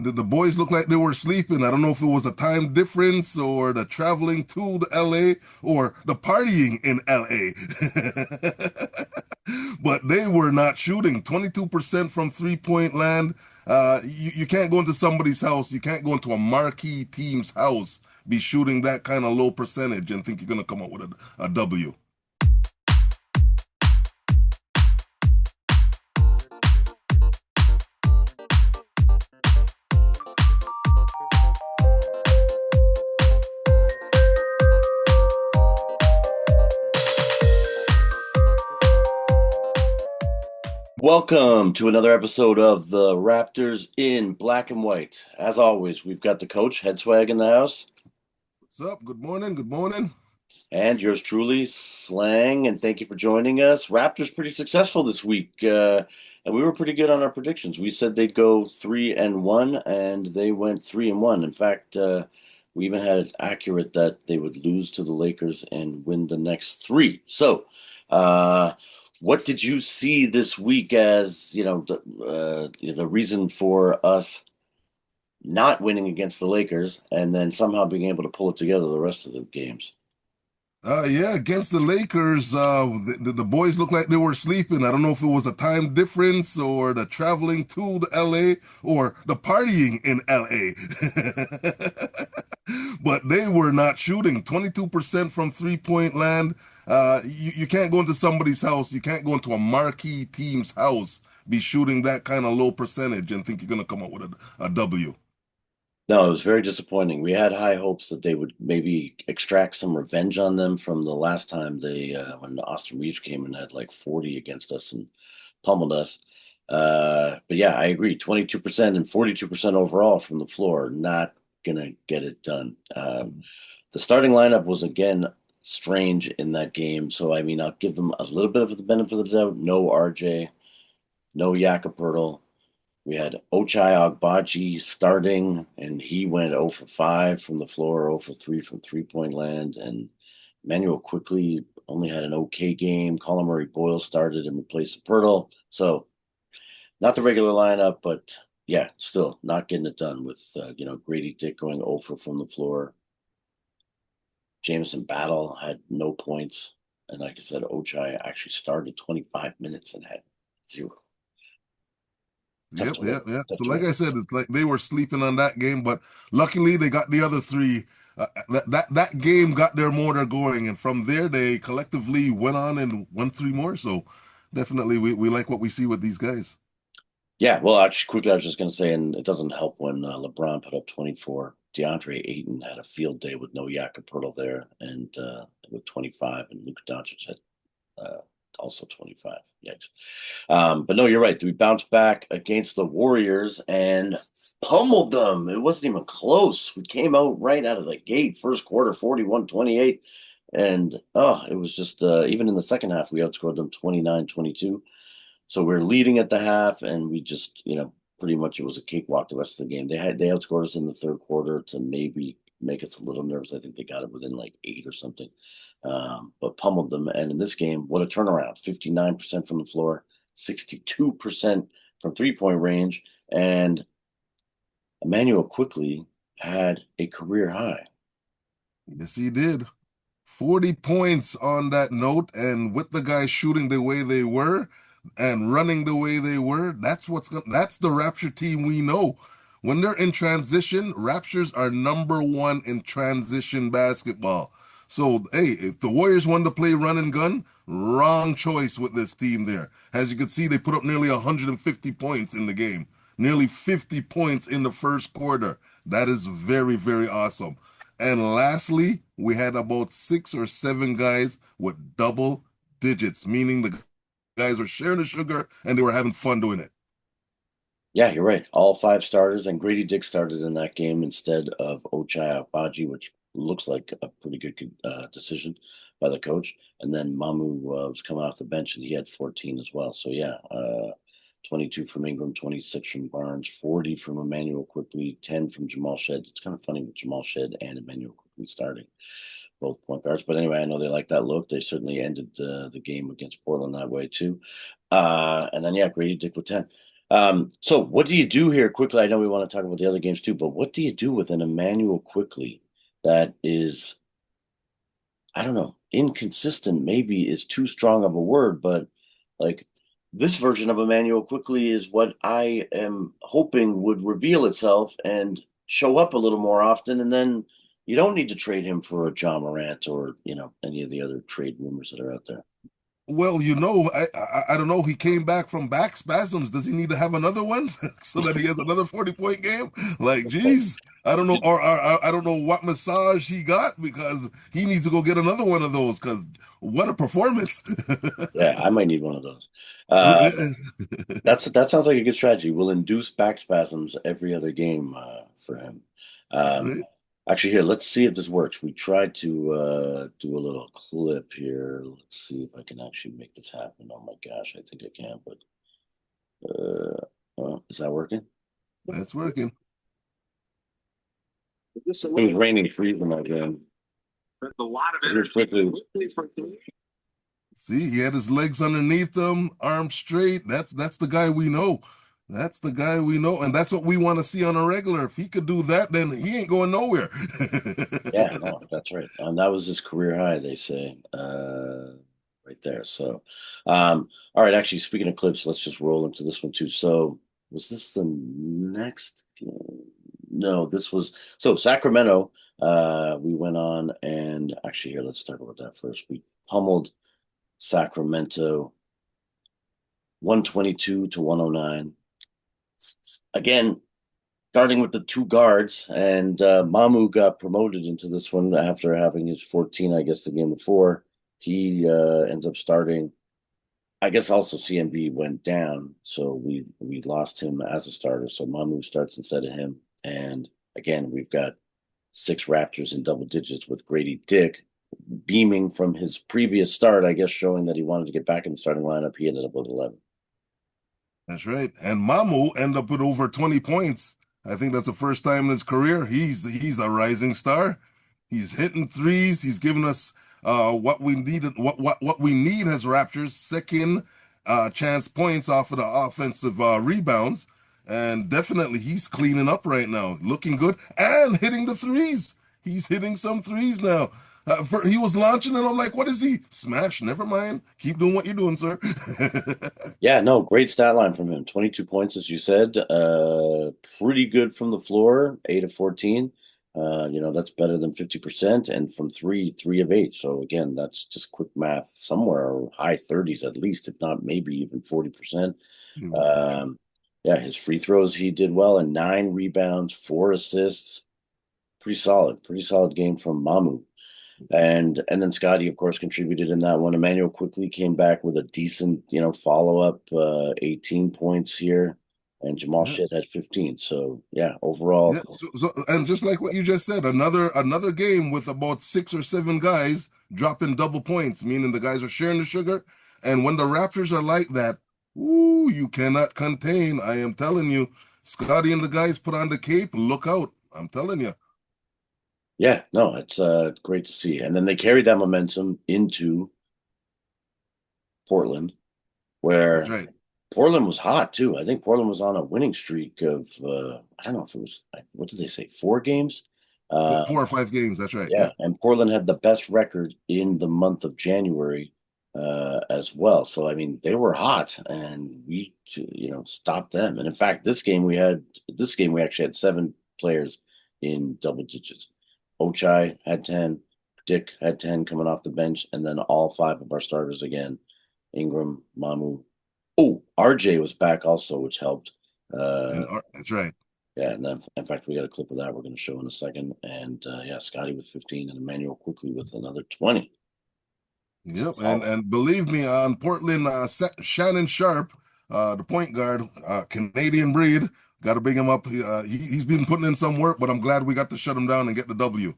Did the boys look like they were sleeping? I don't know if it was a time difference or the traveling to the LA or the partying in LA. But they were not shooting. 22% from three-point land. You can't go into somebody's house. You can't go into a marquee team's house, be shooting that kind of low percentage and think you're going to come up with a W. Welcome to another episode of the Raptors in Black and White. As always, we've got the coach, Head Swag, in the house, What's up? Good morning. Good morning. and yours truly, Slang. And thank you for joining us. Raptors pretty successful this week, and we were pretty good on our predictions. We said they'd go 3-1, and they went 3-1. In fact, we even had it accurate that they would lose to the Lakers and win the next three. So, what did you see this week as the reason for us not winning against the Lakers and then somehow being able to pull it together the rest of the games? Yeah, against the Lakers, the boys looked like they were sleeping. I don't know if it was a time difference or the traveling to the LA or the partying in LA. But they were not shooting. 22% from three-point land. You can't go into somebody's house. You can't go into a marquee team's house, be shooting that kind of low percentage and think you're going to come up with a W. No, it was very disappointing. We had high hopes that they would maybe extract some revenge on them from the last time they when Austin Reeves came and had like 40 against us and pummeled us. But yeah, I agree. 22% and 42% overall from the floor, not gonna get it done. The starting lineup was again strange in that game. So I mean, I'll give them a little bit of the benefit of the doubt. No RJ, no Jakob Poeltl. We had Ochai Agbaji starting, and he went 0 for 5 from the floor, 0 for 3 from three-point land. And Emmanuel Quickley only had an okay game. Collin Murray-Boyles started and replaced Poeltl. So not the regular lineup, but yeah, still not getting it done with Grady Dick going 0 for from the floor. Jameson Battle had no points, and like I said, Ochai actually started 25 minutes and had 0. Tough Yep, to win. yep, yep. Tough So, to like win. I said, it's like they were sleeping on that game, but luckily they got the other three. That game got their motor going, and from there they collectively went on and won three more. So, definitely, we like what we see with these guys. Yeah, well, actually, quickly, I was just going to say, and it doesn't help when LeBron put up 24. DeAndre Ayton had a field day with no Jakob Poeltl there, and with 25, and Luka Doncic had uh, also 25. Yikes! But no, you're right. We bounced back against the Warriors and pummeled them. It wasn't even close. We came out right out of the gate, first quarter, 41-28. And it was just even in the second half, we outscored them 29-22. So we're leading at the half, and we just, pretty much it was a cakewalk the rest of the game. They outscored us in the third quarter to maybe make us a little nervous. I think they got it within like 8 or something, but pummeled them. And in this game, what a turnaround! 59% from the floor, 62% from 3-point range, and Emmanuel Quickley had a career high. Yes, he did. 40 points on that note, and with the guys shooting the way they were and running the way they were, that's the Rapture team we know. When they're in transition, Raptures are number one in transition basketball. So, hey, if the Warriors wanted to play run and gun, wrong choice with this team there. As you can see, they put up nearly 150 points in the game, nearly 50 points in the first quarter. That is very, very awesome. And lastly, we had about 6 or 7 guys with double digits, meaning the guys were sharing the sugar and they were having fun doing it. Yeah, you're right. All 5 starters, and Grady Dick started in that game instead of Ochai Agbaji, which looks like a pretty good decision by the coach. And then Mamu was coming off the bench, and he had 14 as well. So yeah, 22 from Ingram, 26 from Barnes, 40 from Emmanuel Quickley, 10 from Jamal Shed. It's kind of funny with Jamal Shed and Emmanuel Quickley starting, both point guards. But anyway, I know they like that look. They certainly ended the game against Portland that way too. And then yeah, Grady Dick with 10. So what do you do here quickly? I know we want to talk about the other games too, but what do you do with an Emmanuel Quickley that is, I don't know, inconsistent maybe is too strong of a word, but like this version of Emmanuel Quickley is what I am hoping would reveal itself and show up a little more often, and then you don't need to trade him for a John Morant or, any of the other trade rumors that are out there. Well, I don't know. He came back from back spasms. Does he need to have another one so that he has another 40-point game? Like, geez, I don't know. Or I don't know what massage he got because he needs to go get another one of those because what a performance. Yeah, I might need one of those. Uh, that sounds like a good strategy. We'll induce back spasms every other game for him. Um, Right? Actually, here, let's see if this works. We tried to do a little clip here. Let's see if I can actually make this happen. Oh my gosh, I think I can, but is that working? That's working. It was raining freezing again. Here's quickly. See, he had his legs underneath him, arms straight. That's the guy we know. That's the guy we know, and that's what we want to see on a regular. If he could do that, then he ain't going nowhere. Yeah, no, that's right. And that was his career high, they say, right there. So, all right. Actually, speaking of clips, let's just roll into this one too. So, was this the next game? No, this was so Sacramento. We went on and actually here, let's talk about that first. We pummeled Sacramento 122 to 109. Again, starting with the two guards, and Mamu got promoted into this one after having his 14, I guess, the game before. He ends up starting. I guess also CMB went down, so we lost him as a starter. So Mamu starts instead of him, and again we've got six Raptors in double digits with Grady Dick beaming from his previous start. I guess showing that he wanted to get back in the starting lineup. He ended up with 11. That's right. And Mamu ended up with over 20 points. I think that's the first time in his career. He's a rising star. He's hitting threes. He's given us what we needed, what we need as Raptors, second chance points off of the offensive rebounds. And definitely he's cleaning up right now, looking good and hitting the threes. He's hitting some threes now. He was launching and I'm like, what is he? Smash, never mind. Keep doing what you're doing, sir. Yeah, no, great stat line from him. 22 points, as you said. Pretty good from the floor, 8 of 14. That's better than 50%. And from three, 3 of 8. So again, that's just quick math, somewhere high 30s at least, if not maybe even 40%. Um, yeah, his free throws he did well, and 9 rebounds, 4 assists. Pretty solid game from Mamu. And then Scotty, of course, contributed in that one. Emmanuel quickly came back with a decent, follow up, 18 points here, and Jamal Yeah. Shit had 15. So yeah, overall, Yeah. And just like what you just said, another game with about 6 or 7 guys dropping double points, meaning the guys are sharing the sugar. And when the Raptors are like that, ooh, you cannot contain. I am telling you, Scotty and the guys put on the cape. Look out! I'm telling you. yeah, no, it's great to see. And then they carried that momentum into Portland, That's where right. Portland was hot too. I think Portland was on a winning streak of I don't know if it was what did they say, 4 games. Four, Uh, 4 or 5 games. That's right. Yeah, Yeah. and Portland had the best record in the month of January as well. So I mean, they were hot, and we stopped them. And in fact, this game we actually had 7 players in double digits. Ochai had 10, Dick had 10 coming off the bench, and then all 5 of our starters again: Ingram, Mamu. Oh, RJ was back also, which helped. Uh, That's right. yeah, and then, in fact, we got a clip of that we're going to show in a second. And yeah, Scotty with 15 and Emmanuel quickly with another 20. Yep, and Oh, and believe me, on Portland, Shannon Sharp, the point guard, Canadian breed, got to bring him up. He's been putting in some work, but I'm glad we got to shut him down and get the W.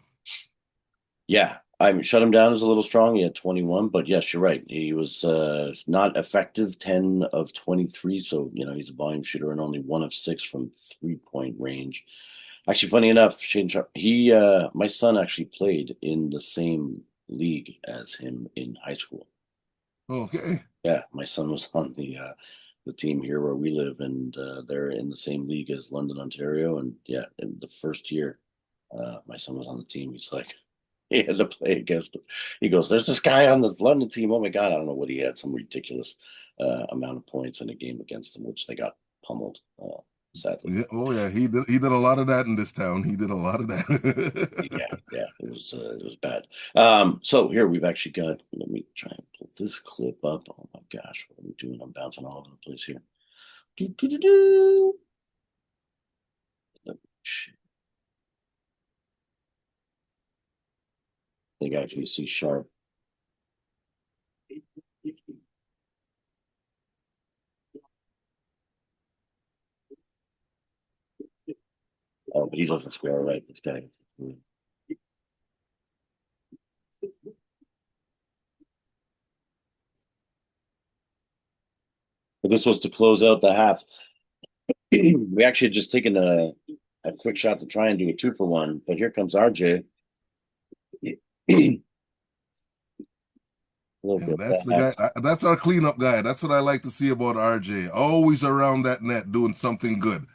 yeah. I mean, shut him down is a little strong. He had 21, but yes, you're right. He was not effective, 10 of 23. So, he's a volume shooter and only 1 of 6 from 3-point range. Actually, funny enough, Shane Sharp, my son actually played in the same league as him in high school. Okay, Yeah, my son was on the the team here where we live, and they're in the same league as London, Ontario. And yeah, in the first year, my son was on the team. He's like, he had to play against him. He goes, "There's this guy on the London team. Oh my god, I don't know what he had. Some ridiculous amount of points in a game against them, which they got pummeled. Sadly, Yeah, oh yeah, he did a lot of that in this town. He did a lot of yeah, that. yeah, it was bad. So here we've actually got. Let me try and pull this clip up. Oh my gosh, what are we doing? I'm bouncing all over the place here. Do, do, do, do. I think actually see sharp. Oh, but he doesn't score right. This guy. But this was to close out the half. We actually had just taken a quick shot to try and do a 2-for-1, but here comes RJ. A little And bit that's the guy. fast. That's our cleanup guy. That's what I like to see about RJ. Always around that net doing something good.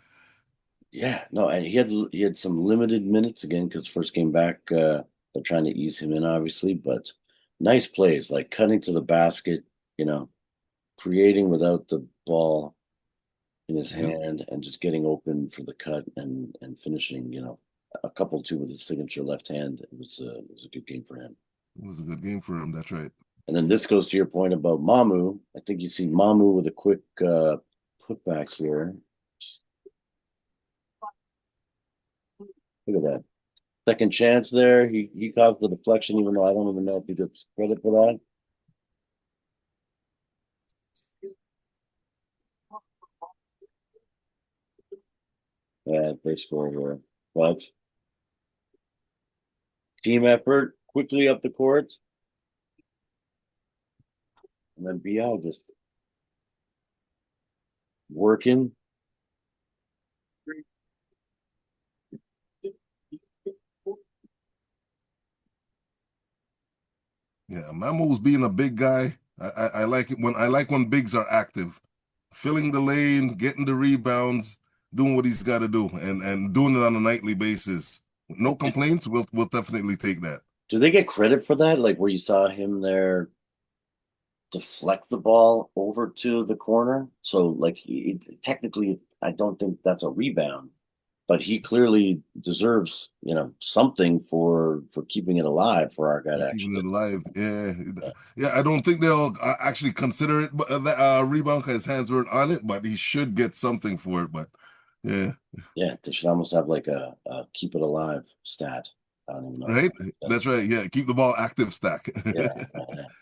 Yeah, no, and he had some limited minutes again because first game back, they're trying to ease him in, obviously, but nice plays like cutting to the basket, you know, creating without the ball in his Yep, hand and just getting open for the cut and finishing, a couple too with his signature left hand. It was a good game for him. it was a good game for him. That's right. And then this goes to your point about Mamu. I think you see Mamu with a quick putback here. Look at that. Second chance there. He caused the deflection, even though I don't even know if he gets credit for that. Yeah, they score here. But team effort, quickly up the court. And then BL just working. Yeah, Mamu's being a big guy. I like it when bigs are active, filling the lane, getting the rebounds, doing what he's got to do, and doing it on a nightly basis. No complaints. We'll definitely take that. Do they get credit for that? Like where you saw him there deflect the ball over to the corner. So, like, technically, I don't think that's a rebound, but he clearly deserves, something for keeping it alive for our guy We're to keeping actually. it alive. Yeah, Yeah, yeah. I don't think they'll actually consider it that rebound because his hands weren't on it, but he should get something for it. But yeah, yeah, they should almost have like a keep it alive stat. I don't even know. right. That's right. Yeah, keep the ball active stack. Yeah,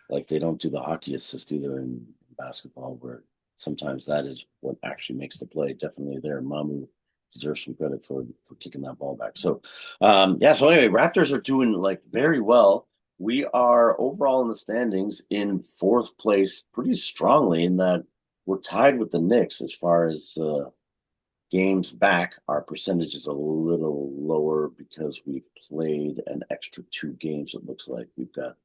like they don't do the hockey assist either in basketball, where sometimes that is what actually makes the play. Definitely there, Mamu deserves some credit for kicking that ball back. So, yeah. So anyway, Raptors are doing like very well. We are overall in the standings in fourth place, pretty strongly in that we're tied with the Knicks as far as games back. Our percentage is a little lower because we've played an extra 2 games. It looks like we've got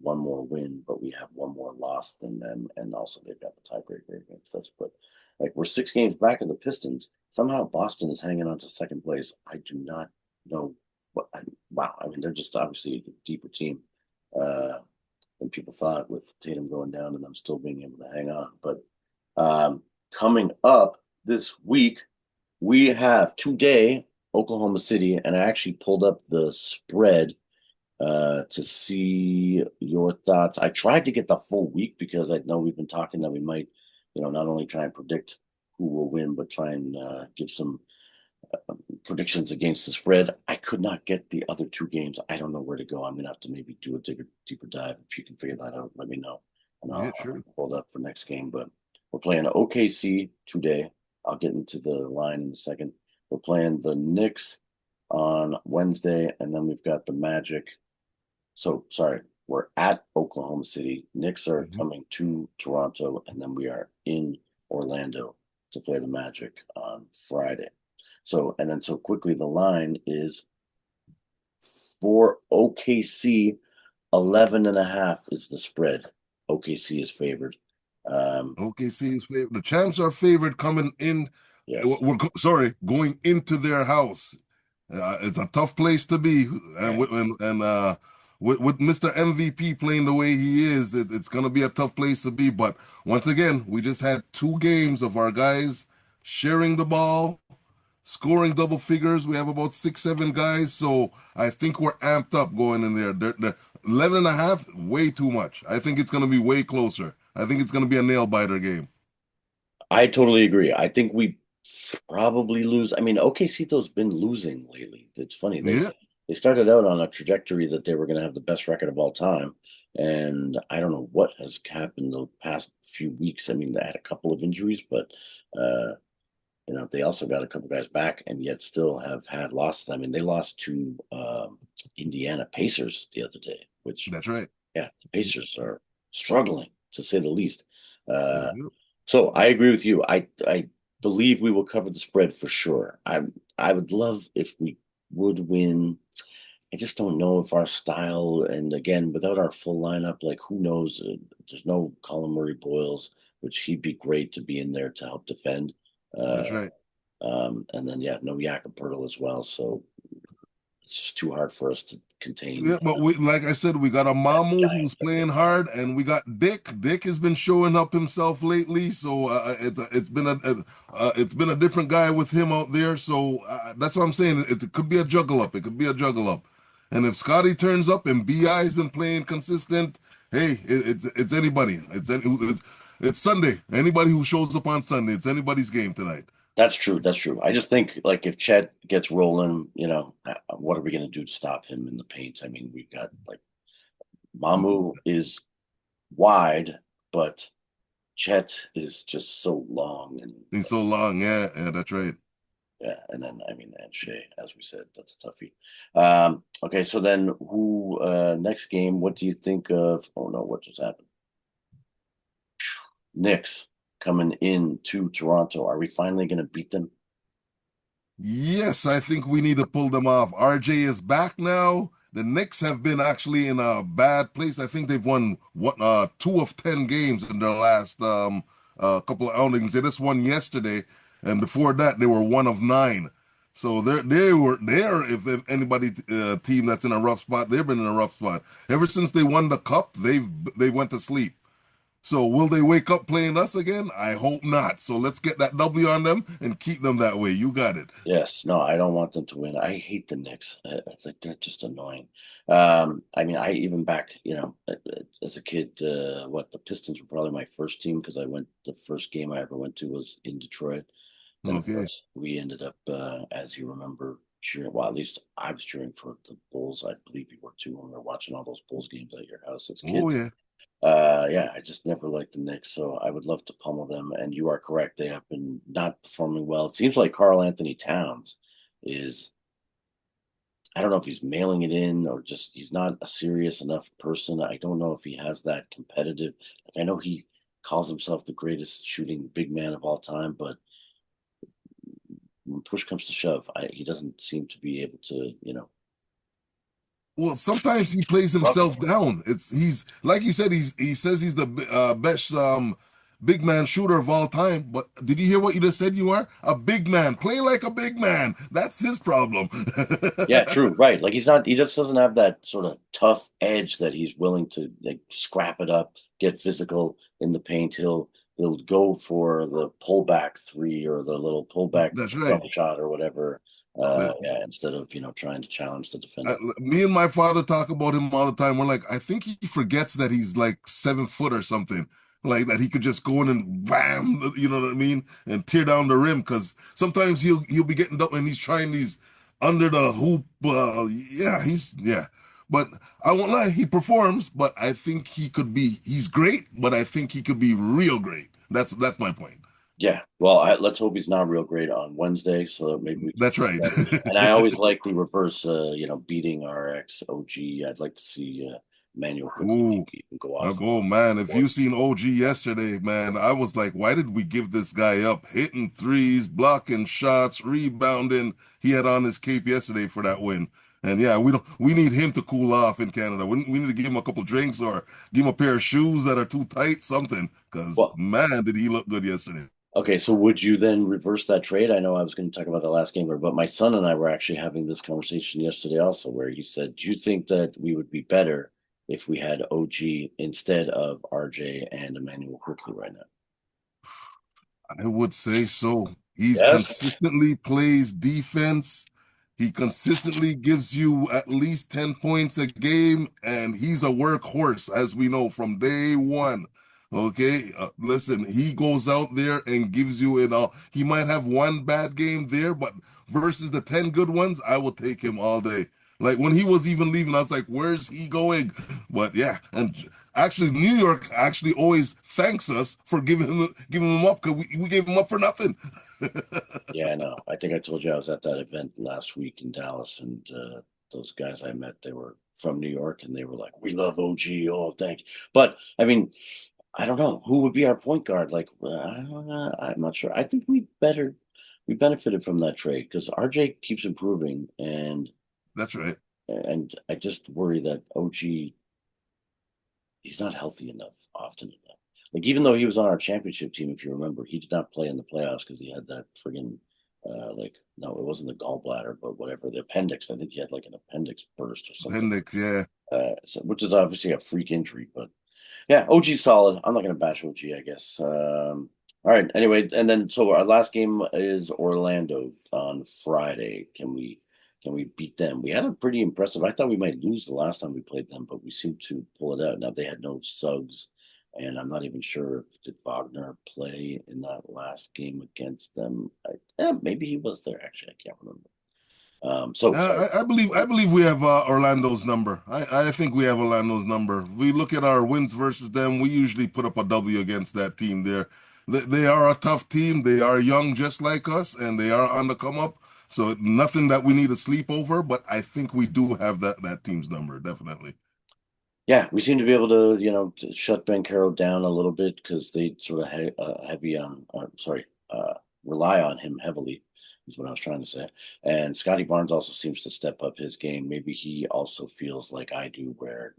one more win, but we have one more loss than them, and also they've got the tiebreaker against us. But like we're 6 games back of the Pistons. Somehow Boston is hanging on to second place. I do not know what. Wow, I mean they're just obviously a deeper team than people thought, with Tatum going down and them still being able to hang on. But coming up this week, we have today Oklahoma City, and I actually pulled up the spread to see your thoughts. I tried to get the full week because I know we've been talking that we might, not only try and predict who will win, but try and give some predictions against the spread. I could not get the other 2 games. I don't know where to go. I'm gonna have to maybe do a deeper dive. If you can figure that out, let me know, and Yeah, I'll sure. hold up for next game. But we're playing OKC today. I'll get into the line in a second. We're playing the Knicks on Wednesday, and then we've got the Magic. So sorry, we're at Oklahoma City. Knicks are Mhm. coming to Toronto, and then we are in Orlando to play the Magic on Friday. So, and then so quickly, the line is for OKC, 11.5 is the spread. OKC is favored. OKC is favorite. The champs are favored coming in. Yes. Sorry, going into their house. It's a tough place to be, and Right. with Mr. MVP playing the way he is, it's gonna be a tough place to be. But once again, we just had 2 games of our guys sharing the ball, scoring double figures. We have about 6, 7 guys, so I think we're amped up going in there. They're 11 and a half, way too much. I think it's gonna be way closer. I think it's gonna be a nail biter game. I totally agree. I think we probably lose. I mean, OKC's been losing lately. It's funny. Yeah, They started out on a trajectory that they were going to have the best record of all time, and I don't know what has happened the past few weeks. I mean, they had a couple of injuries, but uh, they also got a couple guys back, and yet still have had losses. I mean, they lost to Indiana Pacers the other day, which, that's right. yeah, the Pacers are struggling to say the least. Uh, Mhm. so I agree with you. I believe we will cover the spread for sure. I would love if we would win. I just don't know if our style, and again, without our full lineup, like who knows? There's no Collin Murray-Boyles, which he'd be great to be in there to help defend. Uh, That's right. and then yeah, no Jacob Poeltl as well. So it's just too hard for us to contain Yeah, but like I said, we got a that Mamu giant who's that they playing have. hard, and we got Dick. Dick has been showing up himself lately, so it's been a different guy with him out there. So that's what I'm saying. It could be a juggle up. It could be a juggle up. And if Scotty turns up and Bi has been playing consistent, hey, it's anybody. It's Sunday. Anybody who shows up on Sunday, it's anybody's game tonight. That's true. That's true. I just think like if Chet gets rolling, what are we going to do to stop him in the paint? I mean, we've got like Mamu is wide, but Chet is just so long and He's so long. Yeah, yeah, that's right. yeah, and then I mean and Shea, as we said, that's a toughie. Okay, so then who next game, what do you think of oh no, what just happened? Knicks coming in to Toronto. Are we finally gonna beat them? Yes, I think we need to pull them off. RJ is back now. The Knicks have been actually in a bad place. I think they've won 2 of 10 games in their last couple of outings. They just won yesterday, and before that they were 1 of 9. So they're if anybody team that's in a rough spot, they've been in a rough spot. Ever since they won the cup, they went to sleep. So will they wake up playing us again? I hope not. So let's get that W on them and keep them that way. You got it. Yes, no, I don't want them to win. I hate the Knicks. I think they're just annoying. I mean, I even back, as a kid, what the Pistons were probably my first team because the first game I ever went to was in Detroit. Then, of Okay. course, we ended up, as you remember, cheering. Well, at least I was cheering for the Bulls. I believe you were too when we were watching all those Bulls games at your house as Oh kids. yeah. Yeah, I just never liked the Knicks, so I would love to pummel them. And you are correct; they have been not performing well. It seems like Karl Anthony Towns is. I don't know if he's mailing it in or just he's not a serious enough person. I don't know if he has that competitive. Like I know he calls himself the greatest shooting big man of all time, but when push comes to shove, he doesn't seem to be able to, Well, sometimes he plays himself struggle. down. He's like you said. He says he's the best big man shooter of all time. But did you hear what you just said? You are a big man. Play like a big man. That's his problem. Yeah, true. Right. Like he just doesn't have that sort of tough edge that he's willing to like scrap it up, get physical in the paint. He'll go for the pullback three or the little pullback That's right. jump shot or whatever. Yeah, instead of trying to challenge the defender. Me and my father talk about him all the time. We're like, I think he forgets that he's like 7 foot or something. Like that he could just go in and bam, you know what I mean, and tear down the rim. Because sometimes he'll be getting up and he's trying these under the hoop. Yeah. But I won't lie, he performs. But I think he's great. But I think he could be real great. That's my point. Yeah. Well, let's hope he's not real great on Wednesday, so that maybe we can That's see right. that. And I always like the reverse, beating our ex OG. I'd like to see Manuel Quickley Ooh. maybe even go off. Oh man, if you seen OG yesterday, man, I was like, why did we give this guy up? Hitting threes, blocking shots, rebounding. He had on his cape yesterday for that win. And yeah, we need him to cool off in Canada. We need to give him a couple drinks or give him a pair of shoes that are too tight, something. Because Well, man, did he look good yesterday. okay, so would you then reverse that trade? I know I was going to talk about the last game, but my son and I were actually having this conversation yesterday also, where he said, "Do you think that we would be better if we had OG instead of RJ and Emmanuel Quickley right now?" I would say so. He's Yes. consistently plays defense. He consistently gives you at least 10 points a game, and he's a workhorse, as we know from day one. Okay, listen, he goes out there and gives you it all. He might have one bad game there, but versus the 10 good ones, I will take him all day. Like when he was even leaving, I was like, where's he going? But yeah, and actually, New York actually always thanks us for giving him up because we gave him up for nothing. Yeah, I know. I think I told you I was at that event last week in Dallas, and those guys I met, they were from New York, and they were like, "We love OG, oh, thank you." But I mean, I don't know who would be our point guard. Like, I'm not sure. I think we benefited from that trade because RJ keeps improving, That's right. and I just worry that OG he's not healthy enough often enough. Like even though he was on our championship team, if you remember, he did not play in the playoffs because he had that friggin' like no, it wasn't the gallbladder, but whatever the appendix. I think he had like an appendix burst or something. Appendix, yeah. So, which is obviously a freak injury, but yeah, OG's solid. I'm not going to bash OG, I guess. All right. Anyway, and then so our last game is Orlando on Friday. Can we beat them? We had a pretty impressive. I thought we might lose the last time we played them, but we seemed to pull it out. Now they had no Suggs, and I'm not even sure if did Wagner play in that last game against them. Yeah, maybe he was there. Actually, I can't remember. So sorry. I believe we have Orlando's number. I think we have Orlando's number. We look at our wins versus them. We usually put up a W against that team. They are a tough team. They are young, just like us, and they are on the come up. So nothing that we need to sleep over. But I think we do have that team's number, definitely. Yeah, we seem to be able to, to shut Ben Caro down a little bit because they sort of heavy on, sorry, rely on him heavily, is what I was trying to say. And Scotty Barnes also seems to step up his game. Maybe he also feels like I do, where,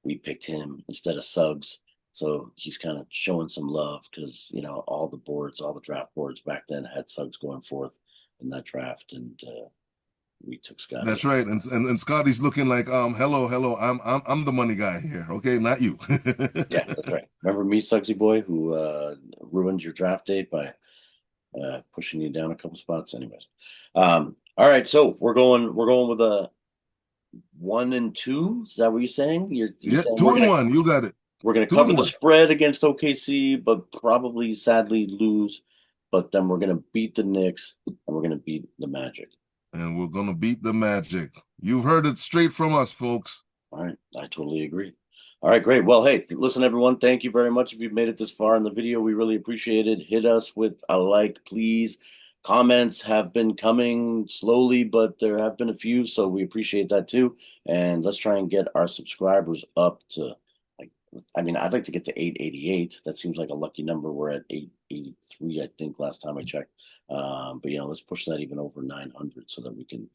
we picked him instead of Suggs. So he's kind of showing some love because, all the boards, all the draft boards back then had Suggs going forth in that draft. And we took Scotty. That's right. And Scotty's looking like, hello. I'm the money guy here. Okay, not you. Yeah, that's right. Remember me, Suggsy boy, who ruined your draft date by pushing you down a couple spots. Anyways, all right. So we're going with a 1 and 2. Is that what you're saying? You're Yeah, saying two and one. You got it. we're gonna Two cover and the one. spread against OKC, but probably sadly lose. But then we're gonna beat the Knicks and we're gonna beat the Magic. And we're gonna beat the Magic. You've heard it straight from us, folks. All right, I totally agree. All right, great. Well, hey, listen, everyone, thank you very much. If you've made it this far in the video, we really appreciate it. Hit us with a like, please. Comments have been coming slowly, but there have been a few, so we appreciate that too. And let's try and get our subscribers up to like, I mean, I'd like to get to 888. That seems like a lucky number. We're at 883, I think, last time I checked. But let's push that even over 900 so that we can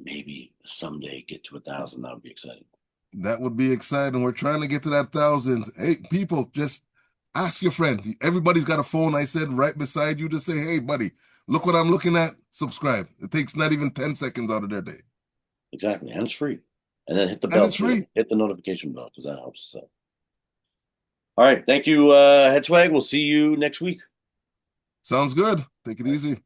maybe someday get to 1,000. That would be exciting. That would be exciting. We're trying to get to that 1,000. Hey, people, just ask your friend. Everybody's got a phone, I said, right beside you to say, hey, buddy, look what I'm looking at. Subscribe. It takes not even 10 seconds out of their day. Exactly. And it's free. And then hit the And bell it's too. free. Hit the notification bell because that helps us out. All right. Thank you, Head Swag. We'll see you next week. Sounds good. Take it All right. easy.